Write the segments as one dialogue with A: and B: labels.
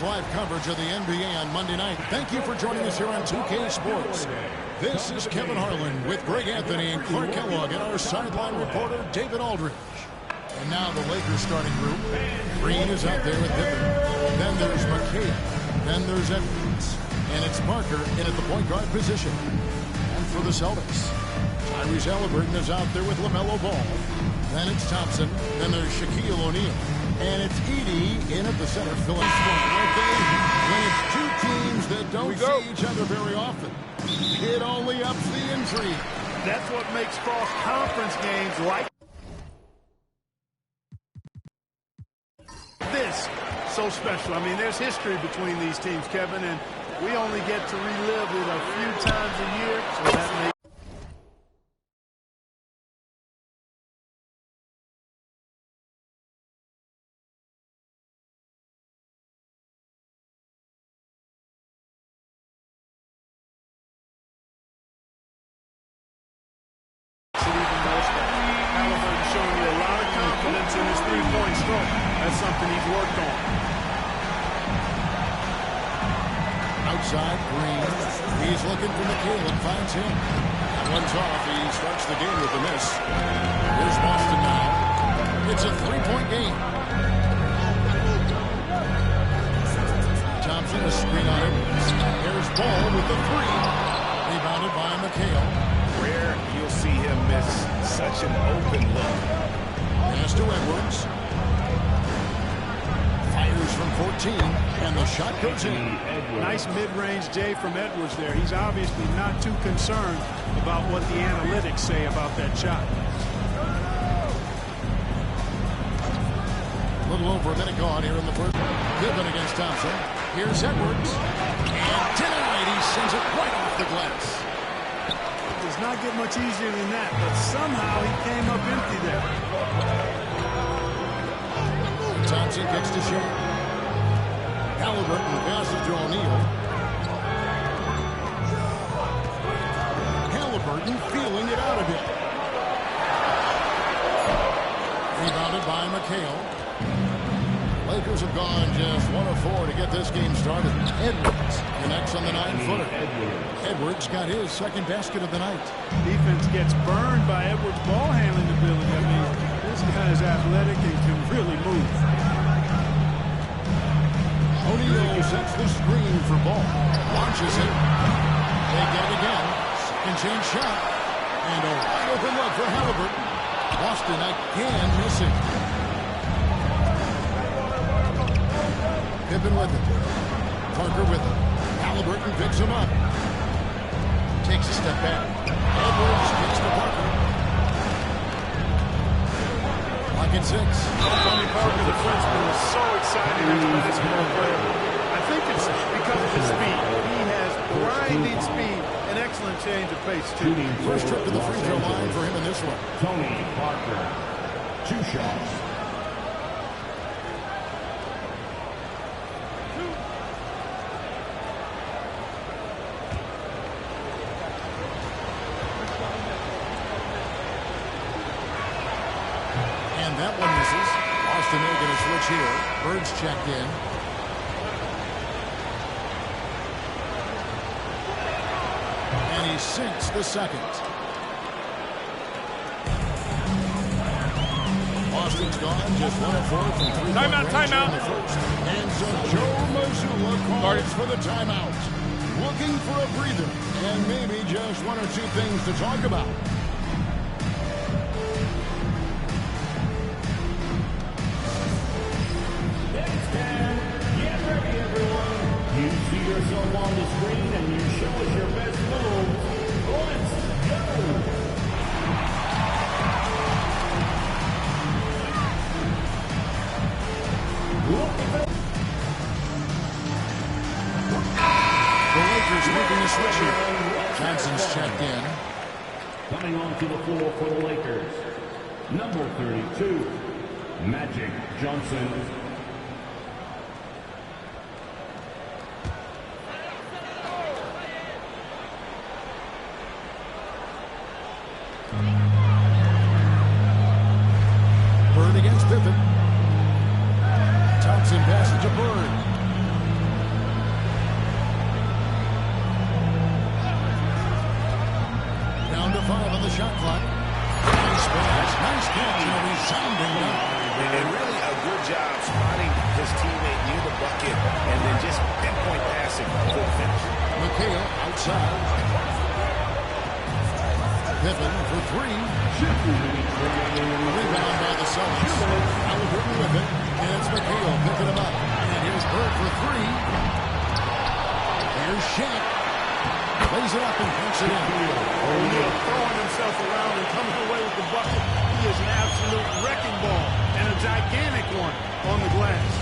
A: Sports live coverage of the NBA on Monday night. Thank you for joining us here on 2K Sports. This is Kevin Harlan with Greg Anthony and Clark Kellogg and our sideline reporter, David Aldridge. And now the Lakers starting group. Green is out there with Pippen. Then there's McHale. Then there's Edwards. And it's Parker in at the point guard position. And for the Celtics, Tyrese Halliburton is out there with LaMelo Ball. Then it's Thompson. Then there's Shaquille O'Neal. And it's Edey in at the center, filling spot. When it's two teams that don't see each other very often, it only ups the intrigue.
B: That's what makes cross-conference games like this so special. I mean, there's history between these teams, Kevin, and we only get to relive it a few times a year, so that makes that's something he's worked on.
A: Outside, Green. He's looking for McHale and finds him. That one's off. He starts the game with a miss. Here's Boston now. It's a three-point game. Thompson, a screen on him. Here's Ball with the three. Rebounded by McHale.
C: Rare you'll see him miss such an open look.
A: Pass to Edwards. Fires from 14, and the shot goes in.
B: Nice mid-range J from Edwards there. He's obviously not too concerned about what the analytics say about that shot.
A: A little over a minute gone here in the first. Pippen against Thompson. Here's Edwards. And tonight he sends it right off the glass.
B: It does not get much easier than that, but somehow he came up empty there.
A: Thompson kicks to shot. Halliburton passes to O'Neal. Halliburton feeling it out a bit. Rebounded by McHale. Lakers have gone just 1 of 4 to get this game started. Edwards connects on the 9-footer. Edwards got his second basket of the night.
B: Defense gets burned by Edwards' ball handling ability. I mean, this guy is athletic and can really move.
A: O'Neal sets the screen for Ball. Launches it. They get it again. Second chance shot. And a wide open look for Halliburton. Boston again missing. Pippen with it. Parker with it. Halliburton picks him up. Takes a step back. Edwards kicks to Parker. Lock at 6.
B: Tony Parker, the Frenchman, is so exciting as a basketball player. I think it's because of his speed. He has grinding speed, an excellent change of pace, too.
A: First trip to the free throw line for him in this one.
D: Tony Parker, 2 shots.
A: That one misses. Boston will get a switch here. Bird's checked in. And he sinks the second. Boston's gone just 1 of 4 from 3-point range in the first. And so Joe Mazzulla calls for the timeout. Looking for a breather and maybe just 1 or 2 things to talk about.
D: Yourself on the screen and you show us your best moves. Let's go!
A: The Lakers making a switch here. Johnson's checked in.
D: Coming onto the floor for the Lakers, number 32, Magic Johnson.
A: Bird against Pippen. Thompson passes to Bird.
C: his teammate near the bucket and then just pinpoint passing for the finish.
A: McHale outside. Pippen for three. Rebound by the Celtics. Halliburton with it. And it's McHale picking him up. And here's Bird for three. Here's Shaq. Lays it up and punks it in.
B: O'Neal throwing himself around and coming away with the bucket. He is an absolute wrecking ball and a gigantic one on the glass.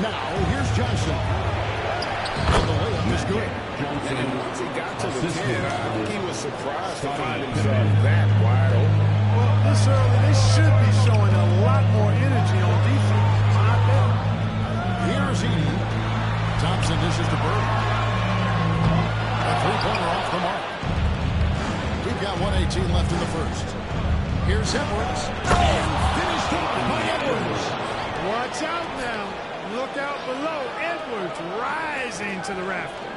A: Now, here's Johnson. And the layup is good.
C: And once he got to the 10, I think he was surprised to find himself that wide open.
B: Well, this early, they should be showing a lot more energy on defense. Not there.
A: Here's Edey. Thompson dishes to Bird. A three-pointer off the mark. We've got 1:18 left in the first. Here's Edwards. And finished off by Edwards.
B: Watch out now. Look out below. Edwards rising to the rafters.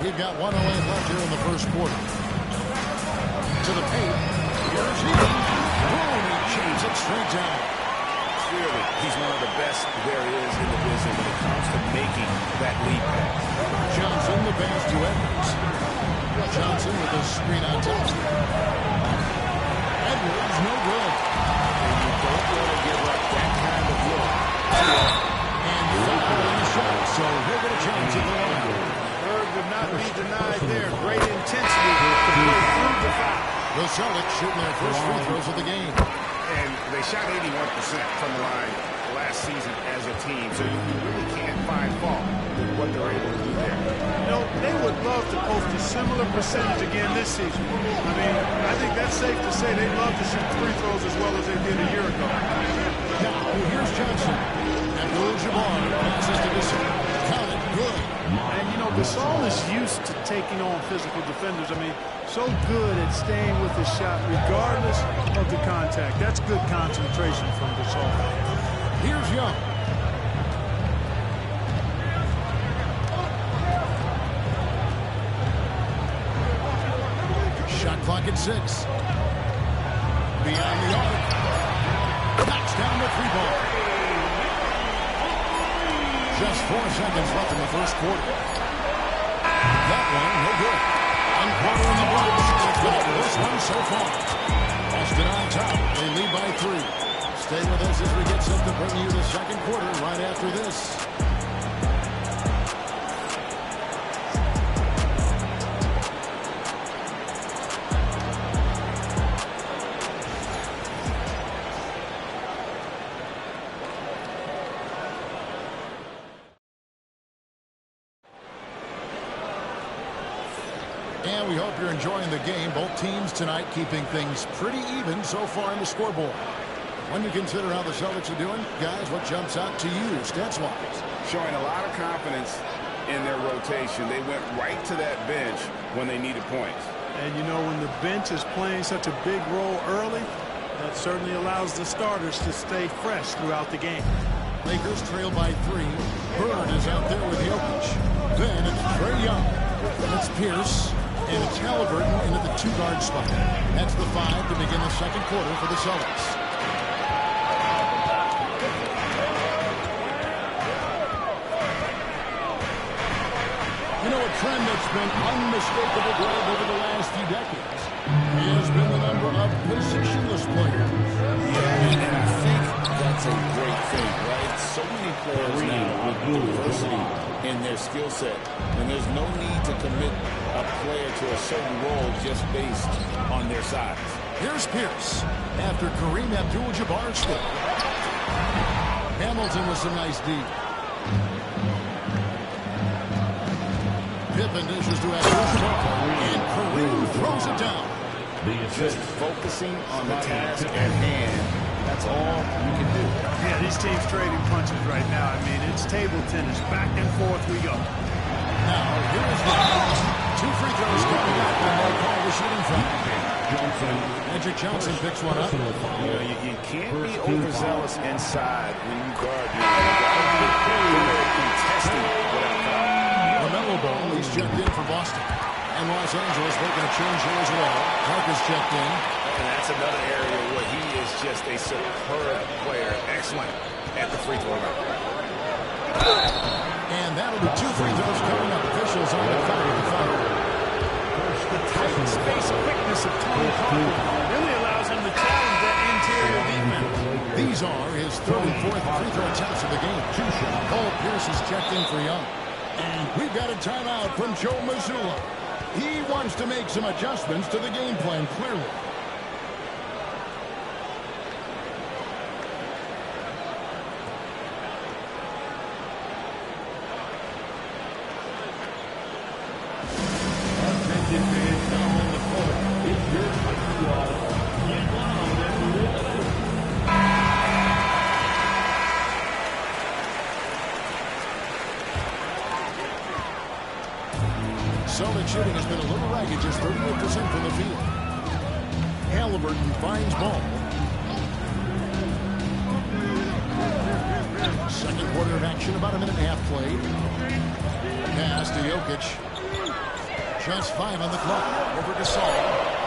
A: We've got 1:08 left here in the first quarter. To the paint. Here's Edey. Boom, he chains it straight down.
C: Clearly, he's one of the best there is in the business when it comes to making that lead pass.
A: Johnson, the pass to Edwards. Johnson with a screen on Thompson. Edwards, no good.
C: And you don't want to give up that kind of look.
A: And foul in the shot, so he'll get a chance at the line.
B: Bird would not be denied there. Great intensity to play through the foul.
A: The Celtics shooting their first free throws of the game.
C: And they shot 81% from the line last season as a team, so you really can't find fault with what they're able to do there.
B: You know, they would love to post a similar percentage again this season. I mean, I think that's safe to say they'd love to shoot free throws as well as they did a year ago.
A: Now, here's Johnson. Abdul-Jabbar passes to Gasol. Count it, good.
B: And, you know, Gasol is used to taking on physical defenders. I mean, so good at staying with his shot regardless of the contact. That's good concentration from Gasol.
A: Here's Young. Shot clock at 6. Beyond the arc. Knocks down the three ball. Just 4 seconds left in the first quarter. That one, no good. One quarter in the books. This one so far. Boston on top. They lead by 3. Stay with us as we get set to bring you the second quarter right after this. And we hope you're enjoying the game. Both teams tonight keeping things pretty even so far on the scoreboard. When you consider how the Celtics are doing, guys, what jumps out to you, stats-wise?
C: Showing a lot of confidence in their rotation. They went right to that bench when they needed points.
B: And, you know, when the bench is playing such a big role early, that certainly allows the starters to stay fresh throughout the game.
A: Lakers trail by 3. Bird is out there with Jokic. Then it's Trae Young. It's Pierce. And it's Halliburton into the 2-guard spot. That's the 5 to begin the second quarter for the Celtics. You know, a trend that's been unmistakable growth over the last few decades has been the number of positionless players.
C: Yeah, and I think that's a great thing, right? So many players now with diversity in their skill set, and there's no need to commit a player to a certain role just based on their size.
A: Here's Pierce after Kareem Abdul-Jabbar scored. Hamilton with some nice deep. Pippen dishes to Abdul-Jabbar, and Kareem throws it down.
C: Just focusing on the task at hand. That's all you can do.
B: Yeah, these teams trading punches right now. I mean, it's table tennis. Back and forth we go.
A: Now, here's the 2 free throws coming up, and they'll call the shooting foul. Magic Johnson picks one up.
C: You can't be overzealous inside when you guard. You got to be contesting without foul.
A: LaMelo Ball, he's checked in for Boston. And Los Angeles making a change here as well. Clark is checked in.
C: And that's another area where he is just a superb player. Excellent at the free throw line.
A: And that'll be 2 free throws coming up. Officials on the clock with the foul.
B: The tight space quickness of Tony Parker really allows him to challenge that interior defense.
A: These are his 3rd and 4th free throw attempts of the game. Paul Pierce is checked in for Young. And we've got a timeout from Joe Mazzulla. He wants to make some adjustments to the game plan, clearly. Solid shooting has been a little ragged, just 38% from the field. Halliburton finds ball. Second quarter of action, about a minute and a half played. Pass to Jokic. Just 5 on the clock. Over to Saul.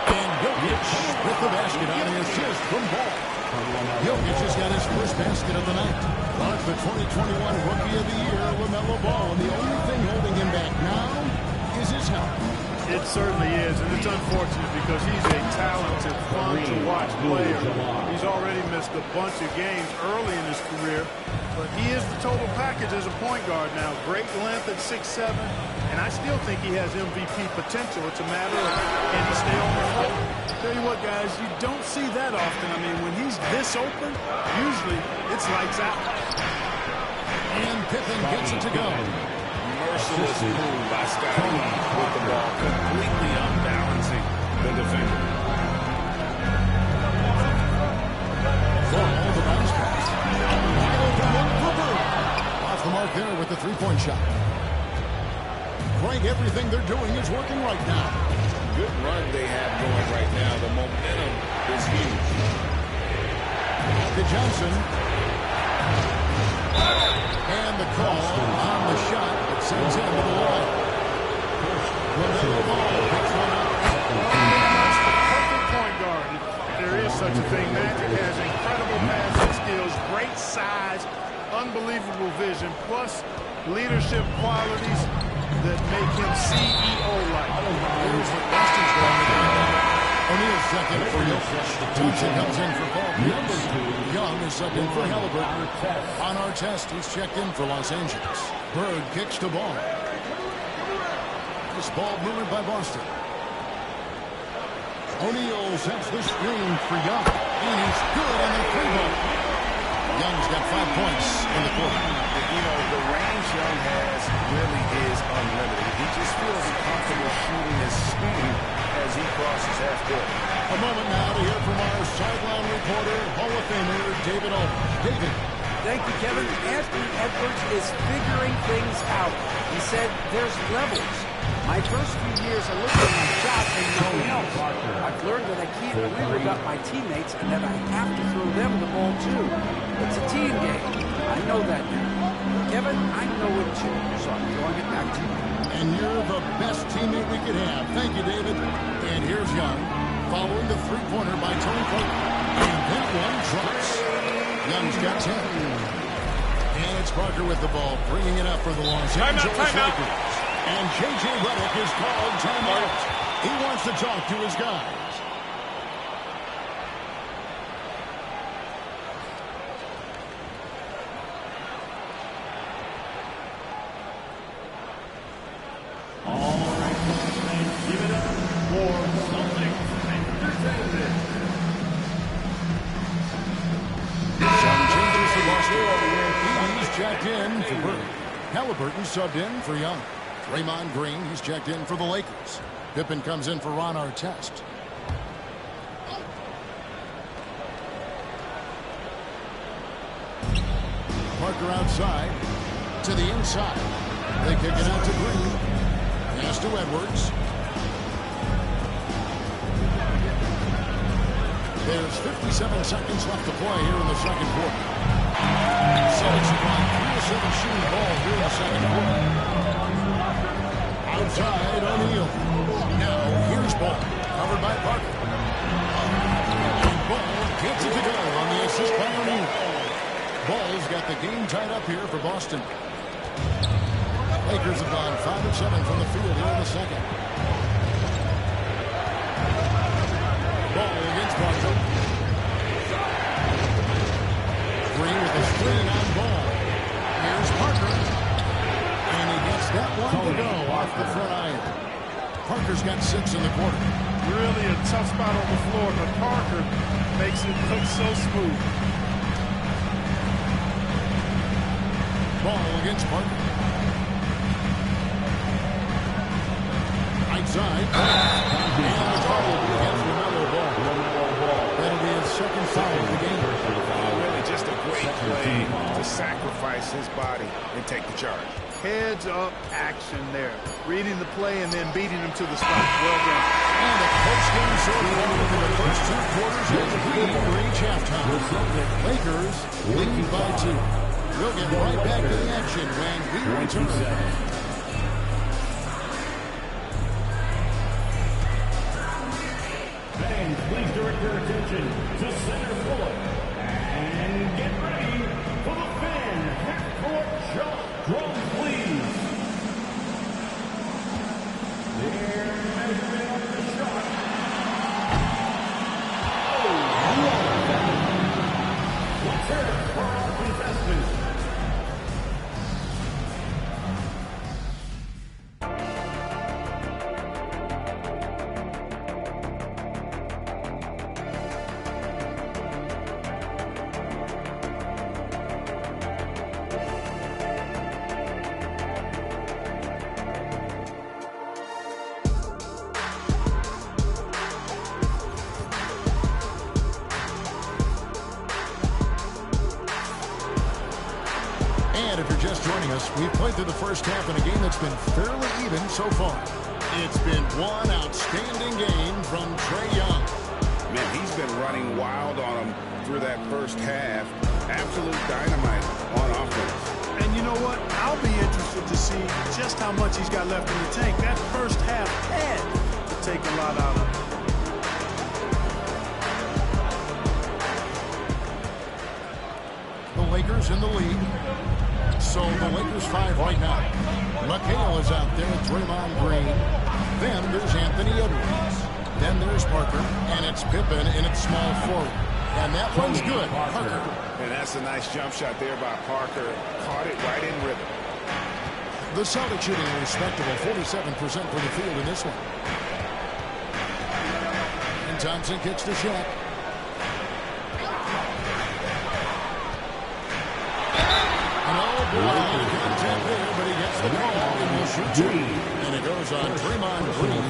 A: And Jokic with the basket on the assist from Ball. Jokic has got his first basket of the night. But the 2021 Rookie of the Year, LaMelo Ball, and the only thing holding him back now is his health.
B: It certainly is, and it's unfortunate because he's a talented, fun-to-watch player. He's already missed a bunch of games early in his career, but he is the total package as a point guard now. Great length at 6'7", and I still think he has MVP potential. It's a matter of can he stay on the floor. Tell you what, guys, you don't see that often. I mean, when he's this open, usually it's lights out.
A: And Pippen gets it to go.
C: Merciless move by Scottie with the ball, completely unbalancing the defender.
A: Ball, the bounce pass. Off the mark there with the three-point shot. Craig, everything they're doing is working right now.
C: Good run they have going right now. The momentum is huge.
A: To Johnson. And the call on the shot that sends him to the line. LaMelo Ball picks one up.
B: That's the perfect point guard. If there is such a thing. Magic has incredible passing skills, great size, unbelievable vision, plus leadership qualities that make him CEO-like.
A: Here's what Boston's going to do. O'Neal's checked in for Jokic. Thompson comes in for Paul Pierce. Young is subbed in for Halliburton. On our test, he's checked in for Los Angeles. Bird kicks to Ball. This ball moved by Boston. O'Neal sets the screen for Young. And he's good on the three ball. Young's got 5 points in the quarter.
C: You know, the range Young has really is unlimited. He just feels comfortable shooting his speed as he crosses half court.
A: A moment now to hear from our sideline reporter, Hall of Famer David Aldridge. David.
E: Thank you, Kevin. Anthony Edwards is figuring things out. He said there's levels. My first few years, I looked at my shot and nothing else. I've learned that I can't re-rig up my teammates and that I have to throw them the ball too. It's a team game. I know that now. Kevin, I know it too, so I'm throwing it back to you.
A: And you're the best teammate we could have. Thank you, David. And here's Young, following the three-pointer by Tony Parker. And that one drops. Young's got 10. And it's Parker with the ball, bringing it up for the Los Angeles Lakers. And J.J. Redick is called timeout. He wants to talk to his guys. Checked in for Bird. Halliburton subbed in for Young. Draymond Green, he's checked in for the Lakers. Pippen comes in for Ron Artest. Parker outside to the inside. They kick it out to Green. Pass to Edwards. There's 57 seconds left to play here in the second quarter. Celtics have gone 3-7 shooting ball here in the second quarter. Outside, O'Neal. Now, here's Ball. Covered by Parker. And Ball gets it to go. the game tied up here for Boston. Lakers have gone 5 of 7 from the field here in the second. Ball against Parker. Green with a screen on Ball. Here's Parker. And he gets that one to go off the front iron. Parker's got 6 in the quarter.
B: Really a tough spot on the floor, but Parker makes it look so smooth.
A: Ball against Parker. Outside. And the foul will be against LaMelo Ball. That'll be his second foul of the game.
F: Really just a great play to sacrifice his body and take the charge.
B: Heads-up action there. Reading the play and then beating him to the spot. Well done.
A: And a post-game showdown within the first 2 quarters as we reach halftime. Lakers lead by 2. We'll get right back to the action when we return.
D: Fans, please direct your attention to center court. And get ready for the fan half-court jump. Drum, please. Their measurement of the shot. Oh, let's hear it for our contestants.
A: And if you're just joining us, we've played through the first half in a game that's been fairly even so far. It's been one outstanding game from Trae Young.
F: Man, he's been running wild on him through that first half. Absolute dynamite on offense.
B: And you know what? I'll be interested to see just how much he's got left in the tank. That first half had to take a lot out of him.
A: The Lakers in the lead. So the Lakers 5 right now. McHale is out there with Draymond Green. Then there's Anthony Edwards. Then there's Parker. And it's Pippen in its small forward. And that one's good. Parker.
F: And that's a nice jump shot there by Parker. Caught it right in rhythm.
A: The Celtics shooting a respectable 47% from the field in this one. And Thompson kicks to Shaq. Contact there, but he gets the ball and will shoot 2. And it goes on Draymond Green.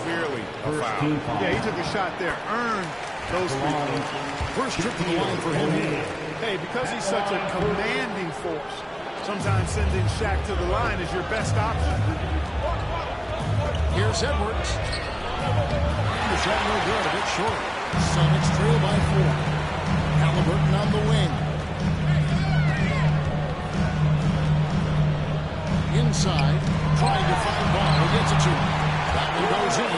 F: Clearly a foul.
B: Yeah, he took a shot there. Earned those free throws.
A: First trip to the line for him.
B: Hey, because he's such a commanding force, sometimes sending Shaq to the line is your best option.
A: Here's Edwards. And the shot no good, a bit short. Sonics trail by 4. Halliburton on the wing. Inside, trying to find Ball. He gets it to him. That one goes in.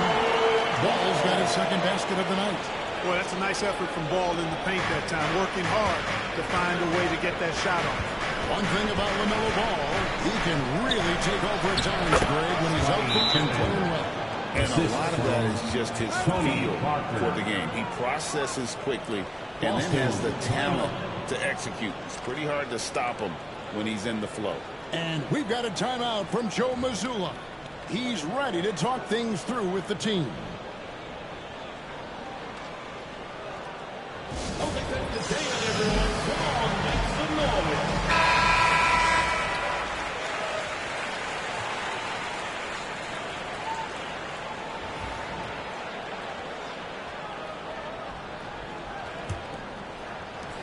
A: Ball's got his second basket of the night.
B: Well, that's a nice effort from Ball in the paint that time, working hard to find a way to get that shot off.
A: One thing about LaMelo Ball, he can really take over at times, Greg, when he's out there and playing well.
C: And a lot of that is just his feel for the game. He processes quickly and then has the talent to execute. It's pretty hard to stop him when he's in the flow.
A: And we've got a timeout from Joe Mazzulla. He's ready to talk things through with the team.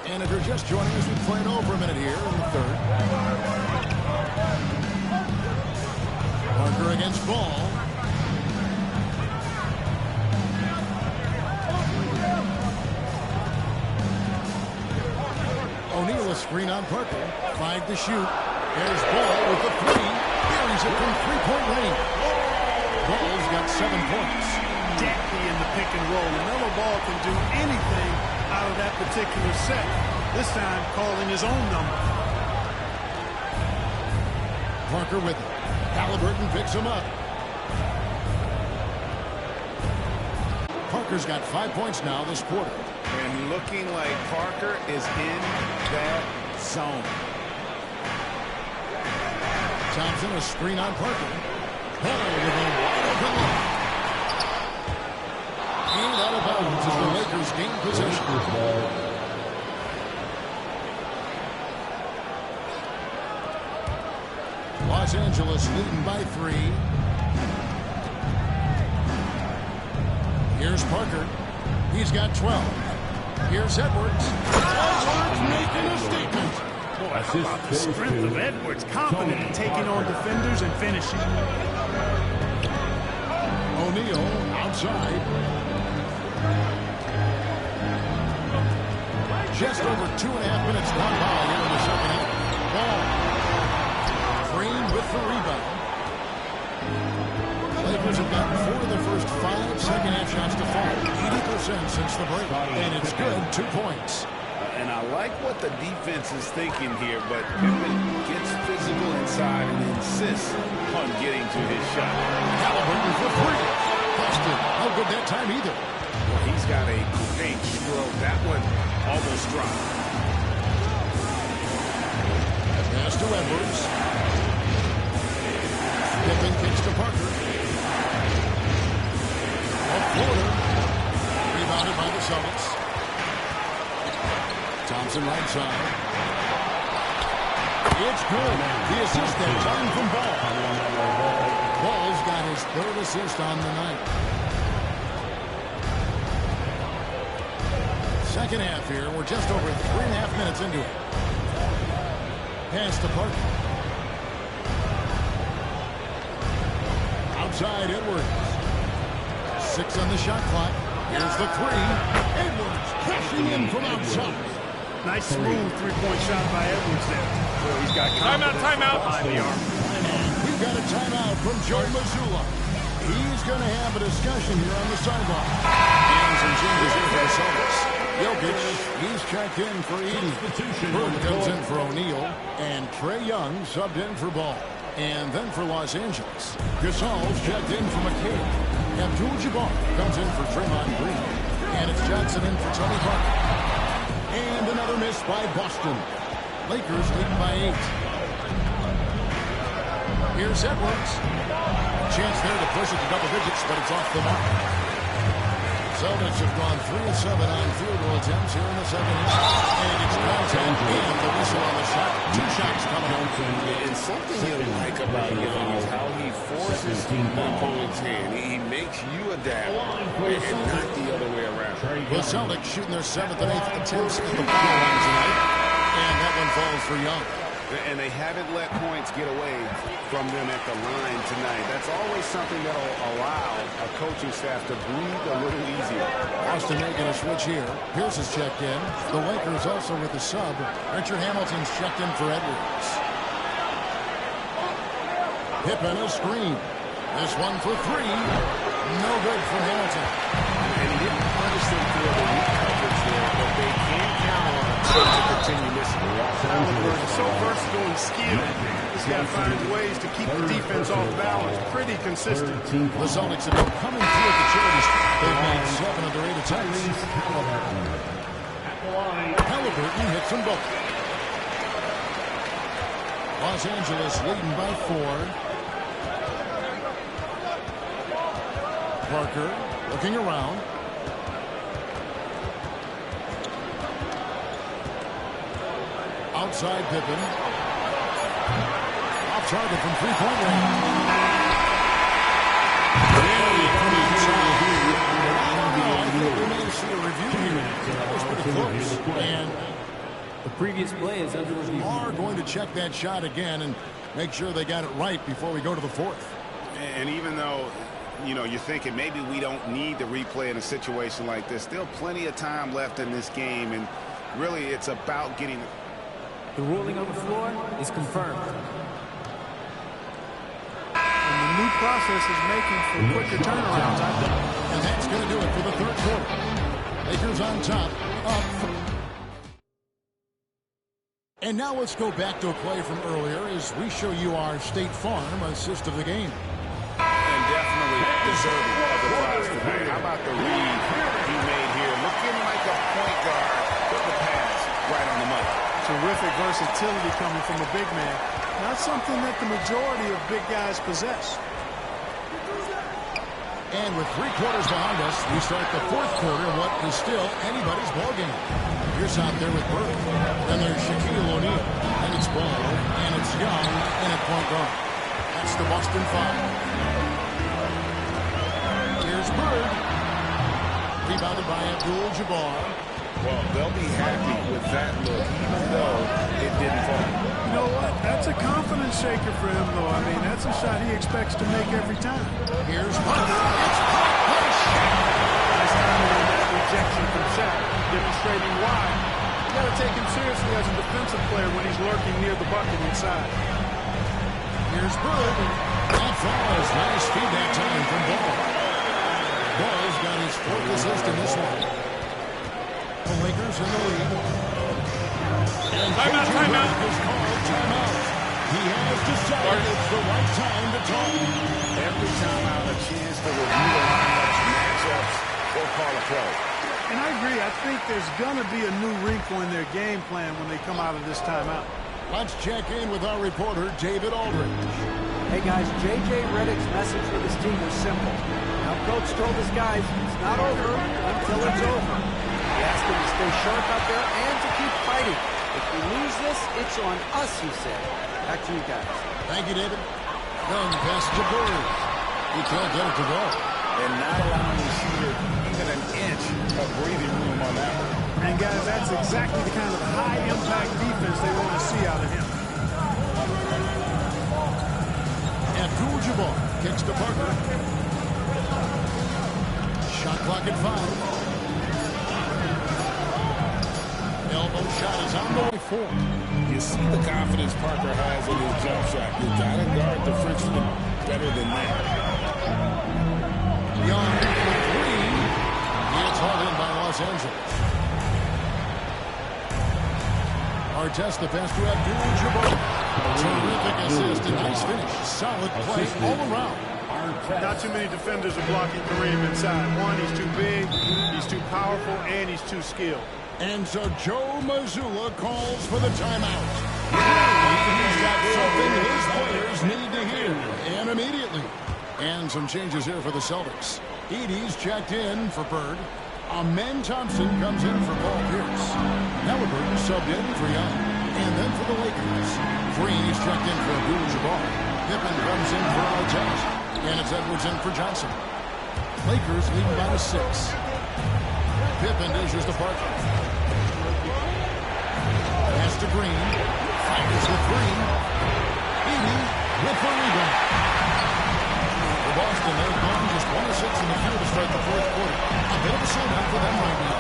A: And if you're just joining us, we've played over a minute here in the third. Parker against Ball. O'Neal a screen on Parker. 5 to shoot. There's Ball with the 3. Buries it from three-point range. Ball's got 7 points.
B: Deadly in the pick and roll. LaMelo Ball can do anything out of that particular set. This time calling his own number.
A: Parker with it. Halliburton picks him up. Parker's got 5 points now this quarter.
F: And looking like Parker is in that zone.
A: Thompson, a screen on Parker. Hall with a wide open look. And out of bounds as the Lakers gain possession. Los Angeles leading by 3. Here's Parker. He's got 12. Here's Edwards. Edwards making a statement.
B: Boy, how about the strength of Edwards, confident in taking on defenders and finishing.
A: O'Neal outside. Just over 2.5 minutes gone by here in the second half. Ball. Green with the rebound. The Lakers have gotten 4 of the first 5 second-half shots to fall. 80% since the break. And it's good, 2 points.
F: And I like what the defense is thinking here, but Pippen gets physical inside and insists on getting to his shot.
A: Halliburton for 3. Busted. No good that time either.
F: Well, he's got a great stroke. That one almost dropped.
A: Pass to Edwards. Pippen kicks to Parker. Off quarter. Rebounded by the Celtics. Thompson right side. It's good. The assist that time from Ball. Ball's got his 3rd assist on the night. Second half here. We're just over 3.5 minutes into it. Pass to Parker. Outside Edwards. 6 on the shot clock. Here's the 3. Edwards cashing in from outside.
B: Nice smooth three-point shot by Edwards there. Boy, he's got
C: Timeout.
B: behind the arm.
A: We've got a timeout from Joe Mazzulla. He's going to have a discussion here on the sideline. And some changes in for the Celtics. Jokic, he's checked in for Eden. Bird comes in for O'Neal. And Trae Young subbed in for Ball. And then for Los Angeles, Gasol's checked in for McCabe. Abdul-Jabbar comes in for Draymond Green. And it's Johnson in for Tony Parker. And another miss by Boston. Lakers lead by 8. Here's Edwards. Chance there to push it to double digits, but it's off the mark. Celtics have gone 3 of 7 on field goal attempts here in the second half. And it's contact and the whistle on the shot. 2 shots coming up.
C: And something you like about Young is how he forces the opponent's hand. He makes you adapt and not the other way around.
A: The Celtics shooting their 7th and 8th attempts at the foul line tonight. And that one falls for Young.
F: And they haven't let points get away from them at the line tonight. That's always something that will allow a coaching staff to breathe a little easier.
A: Boston making a switch here. Pierce is checked in. The Lakers also with the sub. Richard Hamilton's checked in for Edwards. Pippen a screen. This one for 3. No good for Hamilton.
F: And he didn't punish them for the weak coverage there, but they can't count on him to continue missing.
B: Halliburton is so versatile and skilled. This guy finds ways to keep the defense off balance. Pretty consistent.
A: The Celtics have been coming through at the charity stripe. They've made 7 of their 8 attempts. Halliburton hits them both. Los Angeles leading by 4. Parker looking around. Outside Pippen. Off target from 3-point range. We may see a review here. That was pretty close. And
E: The previous play is under review.
A: are going to check that shot again and make sure they got it right before we go to the 4th.
F: And even though, you know, you're thinking maybe we don't need the replay in a situation like this, still plenty of time left in this game, and really it's about getting...
E: The ruling on the floor is confirmed.
B: And the new process is making for quicker turnarounds, I think.
A: And that's going to do it for the 3rd quarter. Lakers on top, up And now let's go back to a play from earlier as we show you our State Farm assist of the game.
F: And definitely deserving of the prize today. How about the read he made here? Looking like a point guard, put the pass right on the money.
B: Terrific versatility coming from a big man. Not something that the majority of big guys possess.
A: And with 3 quarters behind us, we start the 4th quarter in what is still anybody's ballgame. Here's out there with Bird. Then there's Shaquille O'Neal. And it's Ball. And it's Young. And at point guard. That's the Boston 5. Here's Bird. Rebounded by Abdul-Jabbar.
F: Well, they'll be happy with that look, even though it didn't fall.
B: You know what? That's a confidence shaker for him, though. I mean, that's a shot he expects to make every time.
A: Here's Parker. It's push.
B: Nice timing on that rejection from Shaq, demonstrating why. You got to take him seriously as a defensive player when he's lurking near the bucket inside.
A: Here's Bird. That falls. Nice feed that time from Ball. Ball's got his 4th assist in this one. The Lakers in the lead. And timeout is called timeout. He has decided it's the right time to talk.
F: Every time out, a chance to review the lineups, matchups, or call a play.
B: And I agree. I think there's going to be a new wrinkle in their game plan when they come out of this timeout.
A: Let's check in with our reporter, David Aldridge.
E: Hey, guys, J.J. Redick's message for this team was simple. Now, Coach told his guys, it's not over until it's over. He asked them to stay sharp out there and to keep fighting. If we lose this, it's on us, he said. Back to you guys.
A: Thank you, David. Young pass to Bird. He can't get it to go.
F: And not allowing the shooter even an inch of breathing room on that one.
B: And, guys, that's exactly the kind of high-impact defense they want to see out of him.
A: Abdul-Jabbar kicks to Parker. Shot clock at 5. Elbow shot is on the way 4.
C: You see the confidence Parker has in his jump shot. You got to guard the friction better than that.
A: Young for 3. It's hauled in by Los Angeles. Artest the pass to Abdul-Jabbar. Terrific assist and nice finish. Solid play all around.
B: Not too many defenders are blocking Kareem inside. One, he's too big, he's too powerful, and he's too skilled.
A: And so Joe Mazzulla calls for the timeout. He's got something his players need to hear, and immediately. And some changes here for the Celtics. Edey's checked in for Bird. Amen Thompson comes in for Paul Pierce. Halliburton subbed in for Young. And then for the Lakers, Green is checked in for Abdul-Jabbar. Pippen comes in for Artest. And it's Edwards in for Johnson. Lakers leading by 6. Pippen dishes to Parker. Pass to Green. Fires with Green. Edey with the rebound. For Boston, they've gone just 1 of 6 in the field to start the 4th quarter. A bit of a slowdown for them right now.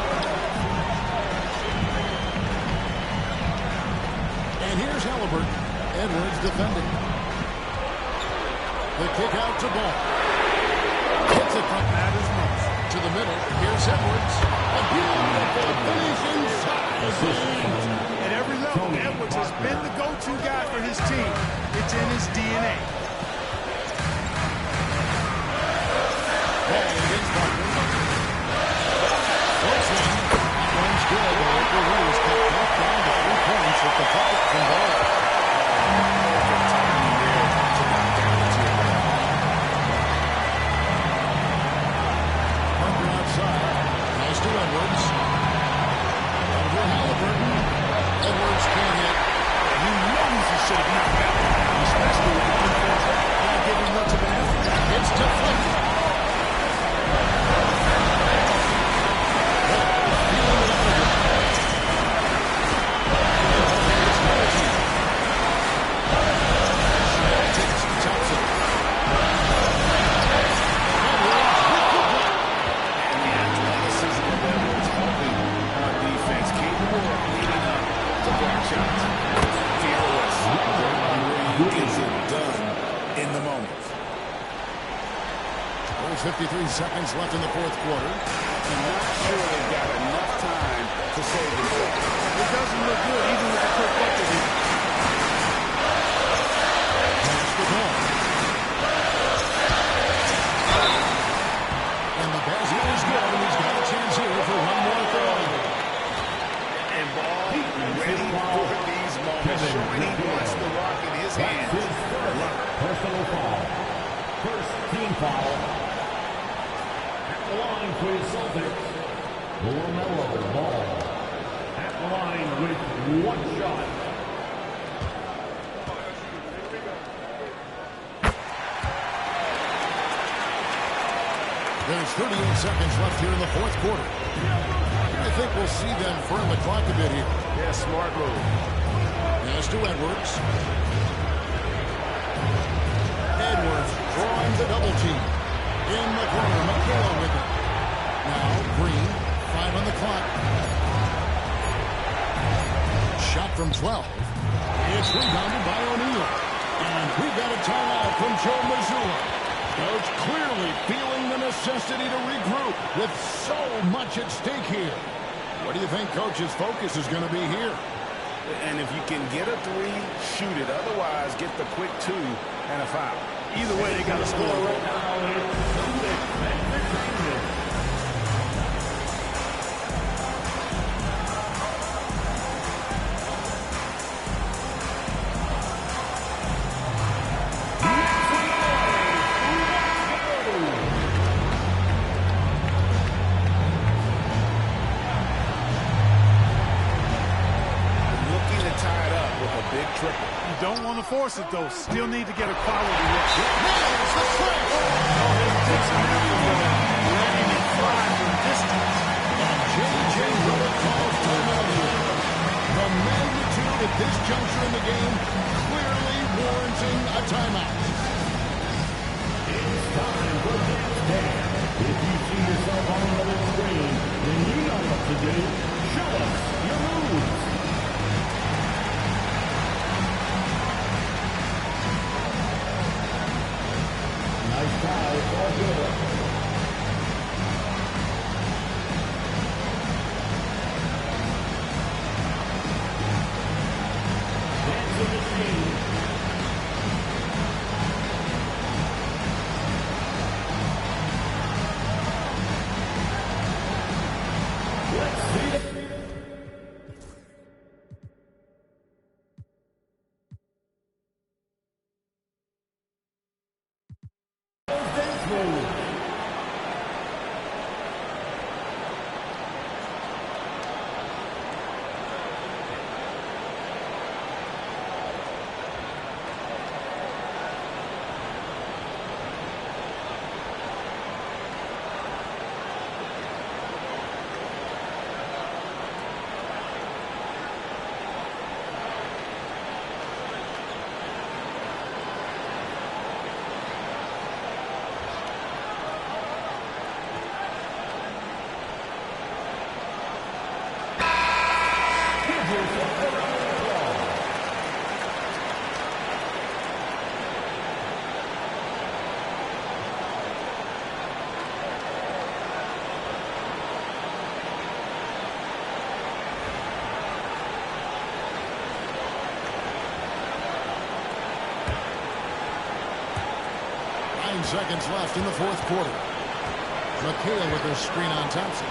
A: And here's Halliburton. Edwards defending. The kick out to Ball. Hits it from Matters most. To the middle. Here's Edwards. A beautiful finish inside.
B: At every level, Edwards has been the go-to guy for his team. It's in his DNA.
A: Ball against Parker. First one. That one's good. The Laker Warriors cut back down to 3 points with the bucket from Ball. Parker outside. Nice to Edwards. Over Halliburton. Edwards can't hit.
B: You know he should have knocked that one down, especially with the defense not giving much of an effort.
A: It's deflected.
C: Gets it done in the moment.
A: 53 seconds left in the 4th quarter.
F: I'm not sure they've got enough time to save the ball.
B: It doesn't look good, even with the quick bucket.
D: foul. At the line for the Celtics, LaMelo Ball. At the line with one shot.
A: There's 38 seconds left here in the fourth quarter. I think we'll see them firm the clock a bit here.
B: Yeah, smart move.
A: Pass to Edwards. Edwards drawing the double team. In the corner, McHale with it. Now Green, 5 on the clock. Shot from 12. It's rebounded by O'Neal. And we've got a timeout from Joe Mazzulla. Coach clearly feeling the necessity to regroup with so much at stake here. What do you think Coach's focus is going to be here?
F: And if you can get a 3, shoot it. Otherwise, get the quick 2 and a foul.
B: Either way, they got to score right now. Don't want to force it, though. Still need to get a quality look.
A: Nails the three.
B: No hesitation after the letting it fly from distance.
A: And J.J. Redick calls timeout here. The magnitude at this juncture in the game clearly warranting a timeout.
D: It's time for Dance Dance. If you see yourself on the screen, then you know what to do. Show us your moves. Nice try, it's all good. Dancing machine. Let's see it.
A: Seconds left in the fourth quarter. McHale with her screen on Thompson.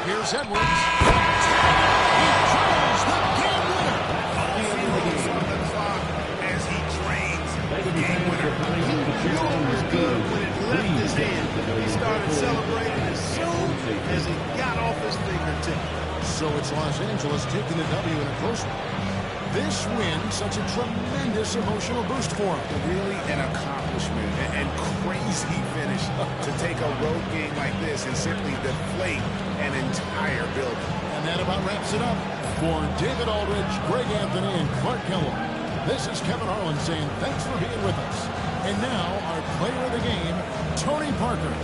A: Here's Edwards. He draws the game winner.
F: On the clock as he drains the game winner. He knew it was good when it left his hand. He started celebrating as soon as he got off his fingertip.
A: So it's Los Angeles taking the W in a close one. This win, such a tremendous emotional boost for him.
F: Really an accomplishment and crazy finish to take a road game like this and simply deflate an entire building.
A: And that about wraps it up. For David Aldridge, Greg Anthony, and Clark Kellogg, this is Kevin Harlan saying thanks for being with us. And now, our player of the game, Tony Parker.